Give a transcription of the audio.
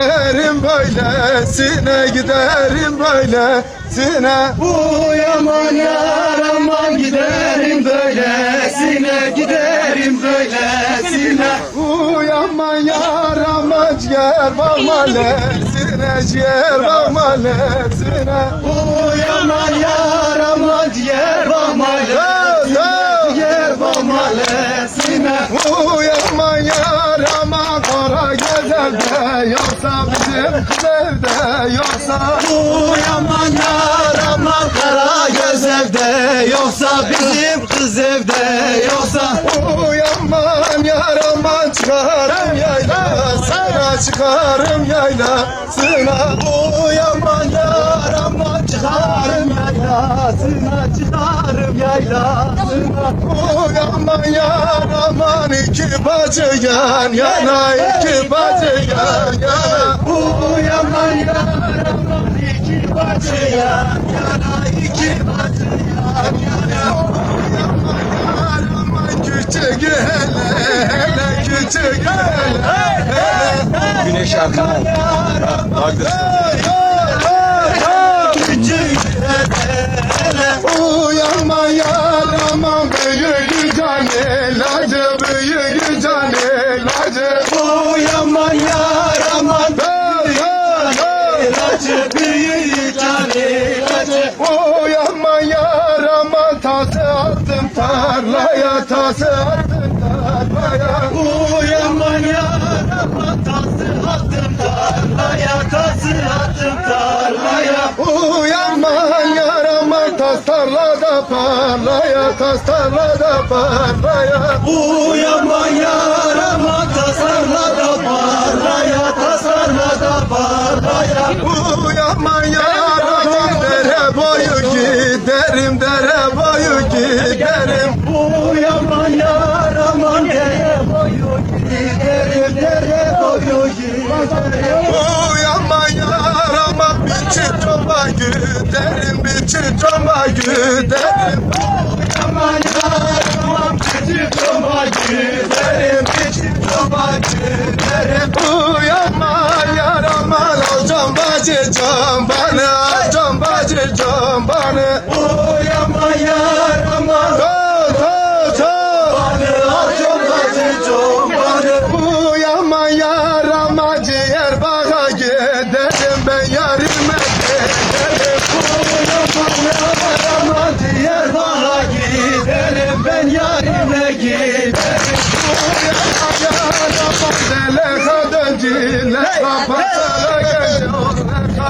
Giderim böylesine, giderim böylesine. Yaman yar aman giderim böylesine, giderim böylesine. Uyanman yar aman ciğer bağmalesine, ciğer bağmalesine. Yaman yar aman ciğer bağmalesine, ciğer bağmalesine. Uyanman yar aman kara gezelde, yoksa bizim kız evde, yoksa. Yaman yar aman kara göz evde, yoksa bizim kız evde, yoksa. Uyanman yar aman çıkarım yaylasına, çıkarım yaylasına. Yaman yar aman çıkarım yaylasına, çıkarım yaylasına. Uyanman yar aman iki bacı yan yana, iki bacı yan yana. Yaman yar aman iki bacı yan yana, iki bacı yan yana. Küçük hele hele, küçük hele hele. Güneş arkana al. Küçük hele. Uyanma yar aman büyük can ilacı, büyük can ilacı. Yaman yar aman ilacı, büyük can ilacı. Uyanma yar aman tası attım tarlaya, tası attım tarlaya. Yaman yar aman tası attım tarlaya, tası attım tarlaya. Uyanma yar aman tas tarlada parlaya, tas tarlada parlaya. Yaman yar aman tasarlada parlaya, tasarlada parlaya. Uyanma yar aman dere boyu giderim, dere boyu giderim. Yaman yar aman dere boyu giderim, dere boyu giderim. Uyanma yar aman biçim çoba giderim, biçim çoba giderim. Yaman yar aman küçük çoba giderim, küçük çoba giderim. Uyanma yar aman al cambacı cambanı, al cambacı cambanı. Yaman yar aman Uyanma yar aman ciğer bağa giderim, ben yarime giderim. aman diğer bağa giderim, ben yarime giderim. Uyanma yar aman dele kadıncıyla, kapatana gece